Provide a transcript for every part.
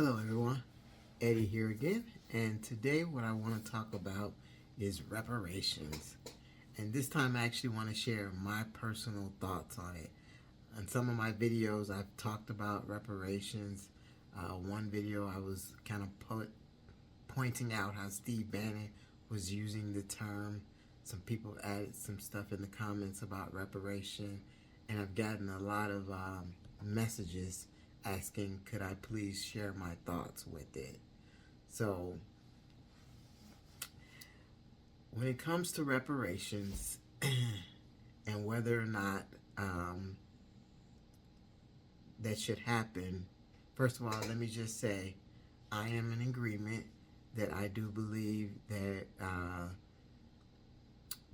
Hello everyone, Eddie here again, and today what I want to talk about is reparations. And this time I actually want to share my personal thoughts on it. In some of my videos I've talked about reparations. One video I was kind of pointing out how Steve Bannon was using the term. Some people added some stuff in the comments about reparation, and I've gotten a lot of messages asking could I please share my thoughts with it. So when it comes to reparations and whether or not that should happen, first of all, let me just say I am in agreement that I do believe that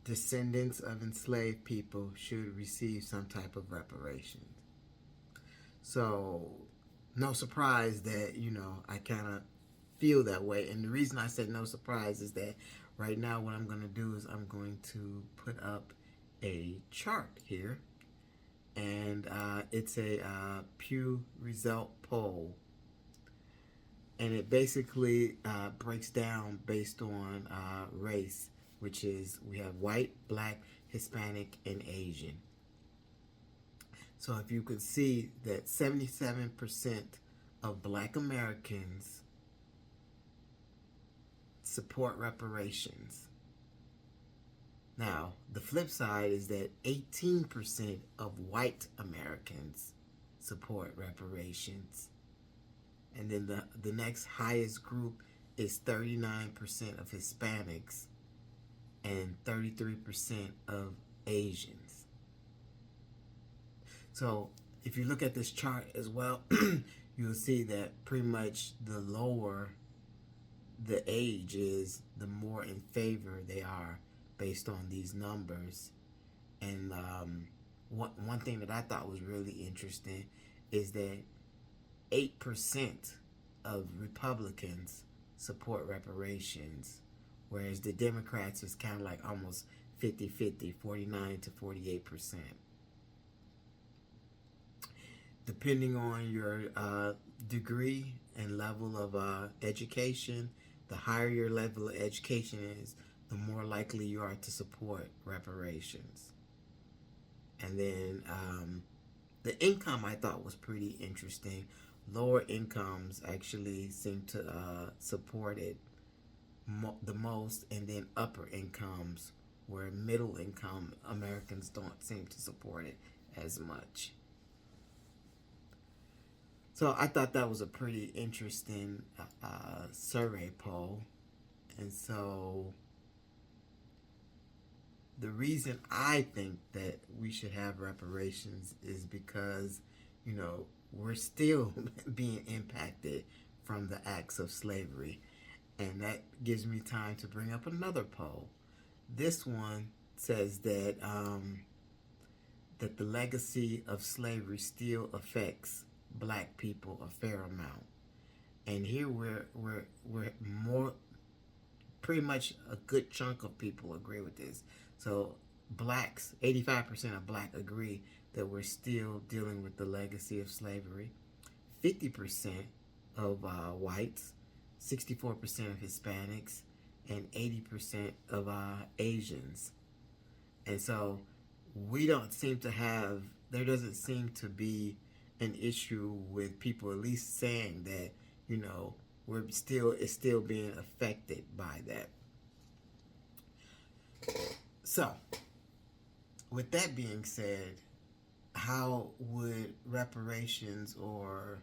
descendants of enslaved people should receive some type of reparations. So, no surprise that, I kind of feel that way. And the reason I said no surprise is that right now what I'm going to do is I'm going to put up a chart here. And it's a Pew result poll. And it basically breaks down based on race, which is we have white, black, Hispanic, and Asian. So if you could see that 77% of black Americans support reparations. Now, the flip side is that 18% of white Americans support reparations. And then the next highest group is 39% of Hispanics and 33% of Asians. So if you look at this chart as well, you'll see that pretty much the lower the age is, the more in favor they are based on these numbers. And one thing that I thought was really interesting is that 8% of Republicans support reparations, whereas the Democrats is kind of like almost 50-50, 49 to 48%. Depending on your degree and level of education, the higher your level of education is, the more likely you are to support reparations. And then the income I thought was pretty interesting. Lower incomes actually seem to support it the most, and then upper incomes, where middle income Americans don't seem to support it as much. So I thought that was a pretty interesting survey poll. And so the reason I think that we should have reparations is because, we're still being impacted from the acts of slavery. And that gives me time to bring up another poll. This one says that that the legacy of slavery still affects black people a fair amount. And here we're more, pretty much a good chunk of people agree with this. So blacks, 85% of black agree that we're still dealing with the legacy of slavery. 50% of whites, 64% of Hispanics, and 80% of Asians. And so we don't seem to have, there doesn't seem to be an issue with people at least saying that, it's still being affected by that. So, with that being said, how would reparations, or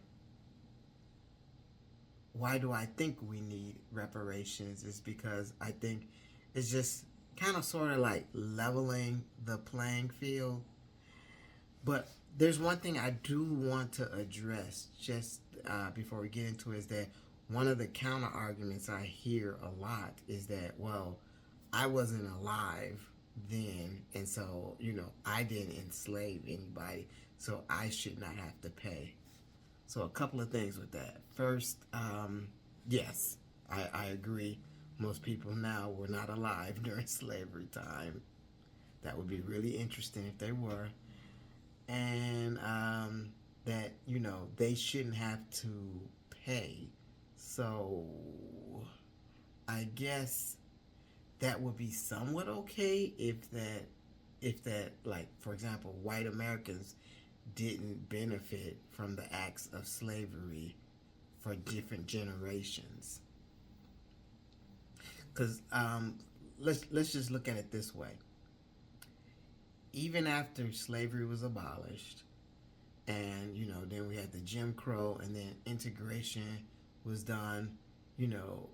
why do I think we need reparations, is because I think it's just kind of sort of like leveling the playing field. But there's one thing I do want to address just before we get into it, is that one of the counter arguments I hear a lot is that, well, I wasn't alive then, and so, I didn't enslave anybody, so I should not have to pay. So a couple of things with that. First, yes, I agree. Most people now were not alive during slavery time. That would be really interesting if they were. And that, they shouldn't have to okay. So I guess that would be somewhat okay if that like for example white Americans didn't benefit from the acts of slavery for different generations. Because let's just look at it this way. Even after slavery was abolished, and then we had the Jim Crow, and then integration was done. You know,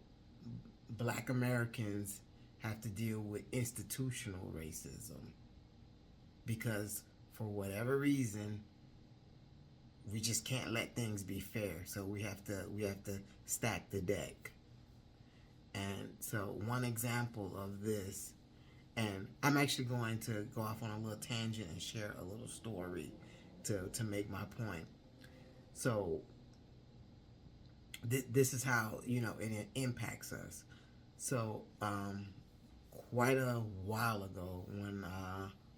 Black Americans have to deal with institutional racism because for whatever reason we just can't let things be fair. So we have to stack the deck. And so one example of this, and I'm actually going to go off on a little tangent and share a little story to make my point. So this is how it impacts us. So quite a while ago, when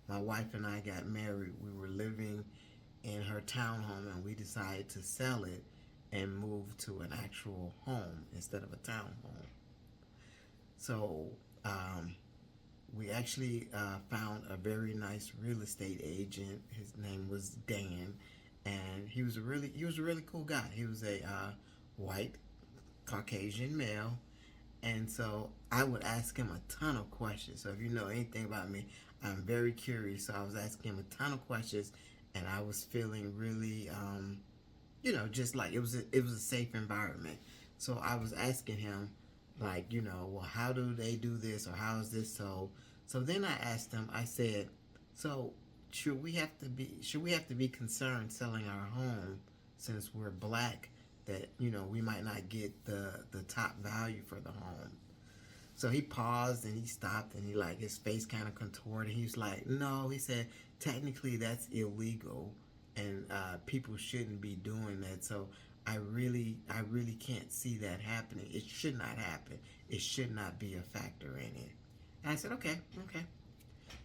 my wife and I got married, we were living in her townhome, and we decided to sell it and move to an actual home instead of a townhome. So we actually found a very nice real estate agent. His name was Dan, and he was a really cool guy. He was a white Caucasian male, and so I would ask him a ton of questions. So if you know anything about me, I'm very curious. So I was asking him a ton of questions, and I was feeling really, just like it was a safe environment. So I was asking him, like, well, how do they do this, or how is this so? So then I asked him. I said, so should we have to be concerned selling our home since we're black, that we might not get the top value for the home? So he paused and he stopped, and his face kind of contorted. He was like, no, he said, technically that's illegal, and people shouldn't be doing that. So I really can't see that happening. It should not happen. It should not be a factor in it. And I said, okay, okay.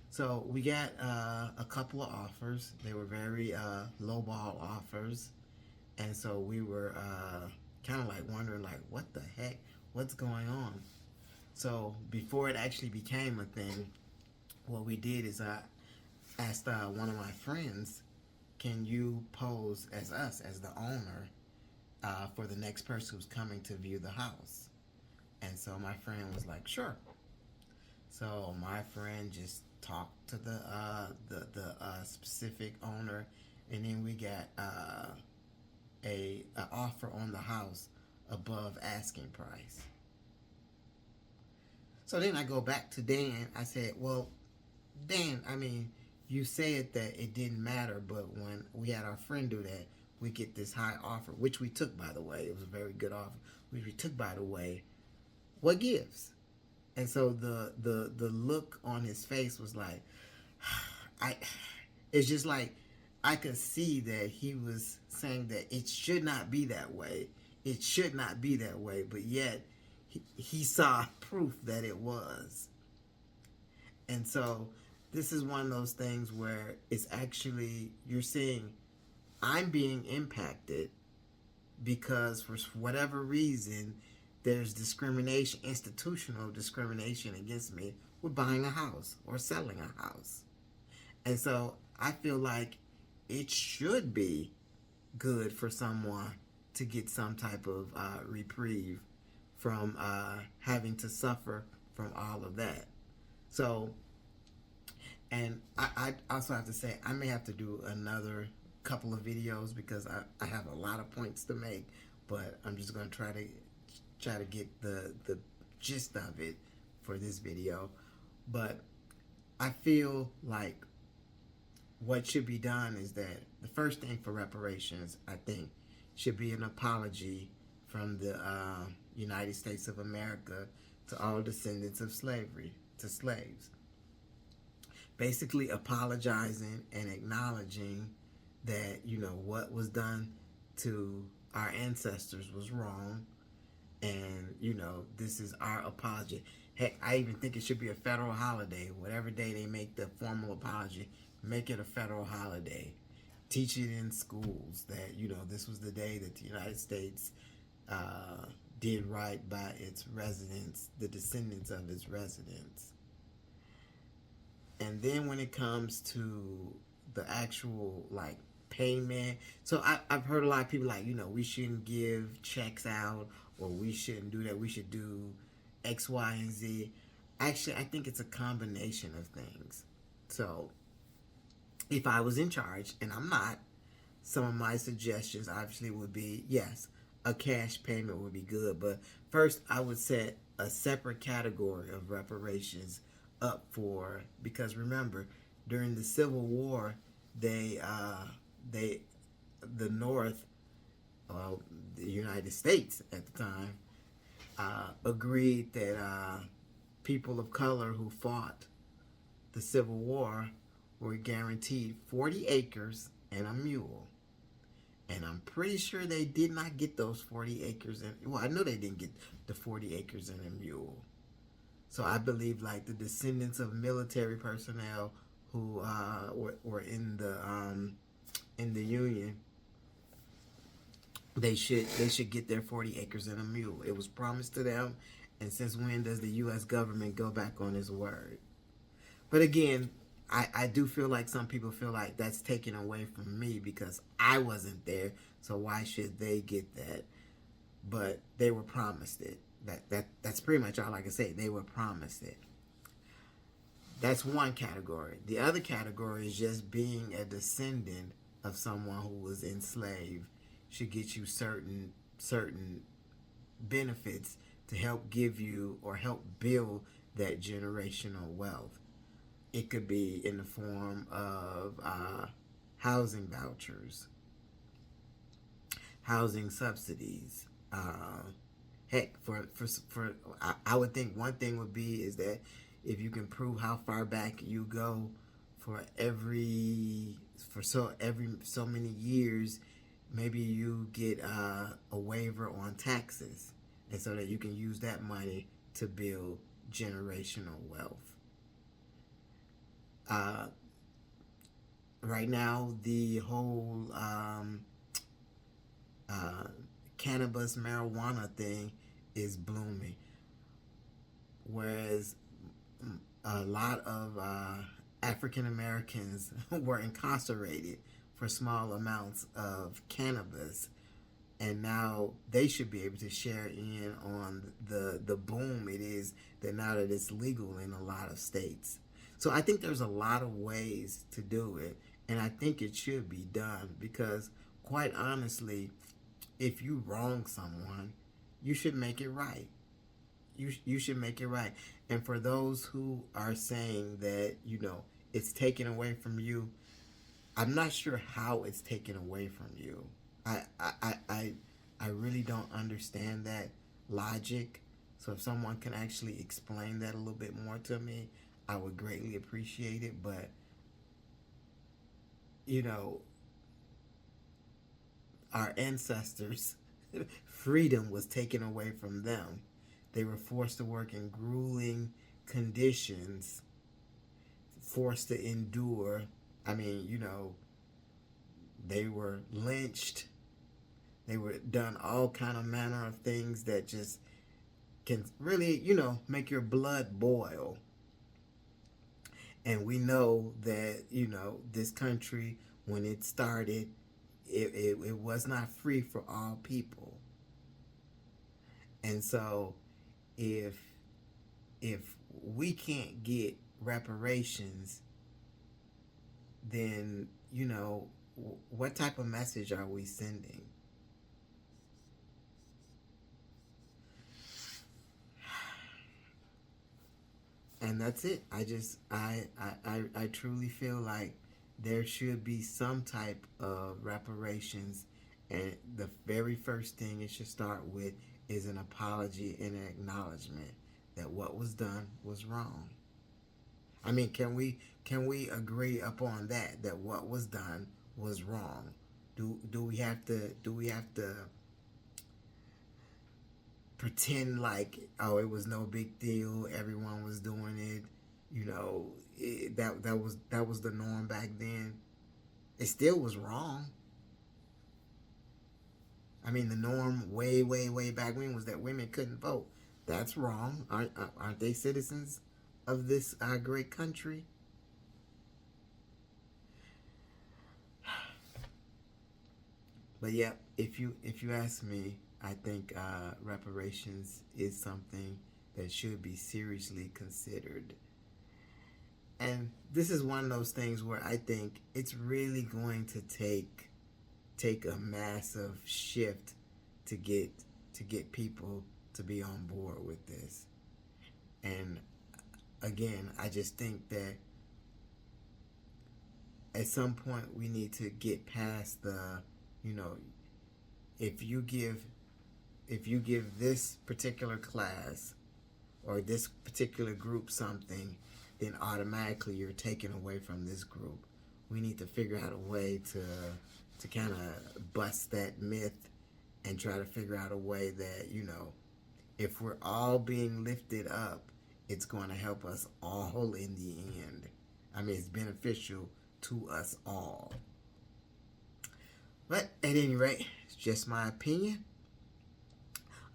So we got a couple of offers. They were very lowball offers, and so we were kind of like wondering, like, what the heck, what's going on? So before it actually became a thing, what we did is I asked one of my friends, "Can you pose as us, as the owner, for the next person who's coming to view the house?" And so my friend was like, "Sure." So my friend just talked to the specific owner, and then we got a offer on the house above asking price. So then I go back to Dan. I said, "Well, Dan, I mean, you said that it didn't matter, but when we had our friend do that, we get this high offer, which we took, by the way. It was a very good offer, which we took, by the way. What gives?" And so the look on his face was like, I. It's just like I could see that he was saying that it should not be that way. It should not be that way, but yet he saw proof that it was. And so this is one of those things where it's actually, you're seeing I'm being impacted because for whatever reason there's discrimination, institutional discrimination against me with buying a house or selling a house. And so I feel like it should be good for someone to get some type of reprieve from having to suffer from all of that. So, and I also have to say, I may have to do another couple of videos because I have a lot of points to make, but I'm just going to try to get the gist of it for this video. But I feel like what should be done is that the first thing for reparations, I think, should be an apology from the United States of America to all descendants of slavery, to slaves. Basically apologizing and acknowledging that, what was done to our ancestors was wrong, and, this is our apology. Heck, I even think it should be a federal holiday. Whatever day they make the formal apology, make it a federal holiday. Teach it in schools that, this was the day that the United States uh, did right by its residents, the descendants of its residents. And then when it comes to the actual like payment, so I've heard a lot of people like, we shouldn't give checks out, or we shouldn't do that. We should do X, Y, and Z. Actually, I think it's a combination of things. So if I was in charge, and I'm not, some of my suggestions obviously would be yes, a cash payment would be good, but first I would set a separate category of reparations up for, because remember, during the Civil War, they the North, the United States at the time, agreed that people of color who fought the Civil War were guaranteed 40 acres and a mule. And I'm pretty sure they did not get those 40 acres. Well, I know they didn't get the 40 acres and a mule. So I believe like the descendants of military personnel who were in the Union, they should get their 40 acres and a mule. It was promised to them, and since when does the U.S. government go back on its word? But again, I do feel like some people feel like that's taken away from me because I wasn't there, so why should they get that? But they were promised it. That's pretty much all I can say. They were promised it. That's one category. The other category is just being a descendant of someone who was enslaved should get you certain benefits to help give you or help build that generational wealth. It could be in the form of housing vouchers, housing subsidies. Heck, for I would think one thing would be is that if you can prove how far back you go for every so many years, maybe you get a waiver on taxes, and so that you can use that money to build generational wealth. Right now, the whole cannabis marijuana thing is blooming, whereas a lot of African Americans were incarcerated for small amounts of cannabis, and now they should be able to share in on the boom it is that now that it's legal in a lot of states. So I think there's a lot of ways to do it, and I think it should be done because, quite honestly, if you wrong someone, you should make it right. You should make it right. And for those who are saying that it's taken away from you, I'm not sure how it's taken away from you. I really don't understand that logic. So if someone can actually explain that a little bit more to me, I would greatly appreciate it. But our ancestors, freedom was taken away from them. They were forced to work in grueling conditions, forced to endure. I mean, they were lynched. They were done all kind of manner of things that just can really, make your blood boil. And we know that, this country, when it started, it was not free for all people. And so if we can't get reparations, then, what type of message are we sending? And that's it. I truly feel like there should be some type of reparations, and the very first thing it should start with is an apology and an acknowledgement that what was done was wrong. I mean, can we agree upon that what was done was wrong? Do we have to pretend like, oh, it was no big deal, everyone was doing it, that was the norm back then? It still was wrong. I mean, the norm way, way, way back when was that women couldn't vote. That's wrong. Aren't they citizens of this great country? But yeah, if you ask me, I think reparations is something that should be seriously considered. And this is one of those things where I think it's really going to take a massive shift to get people to be on board with this. And again, I just think that at some point we need to get past the, you know, if you give this particular class or this particular group something, then automatically you're taken away from this group. We need to figure out a way to kind of bust that myth and try to figure out a way that, you know, if we're all being lifted up, it's going to help us all in the end. I mean, it's beneficial to us all. But at any rate, it's just my opinion.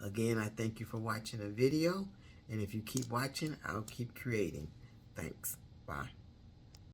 Again, I thank you for watching the video. And if you keep watching, I'll keep creating. Thanks. Bye.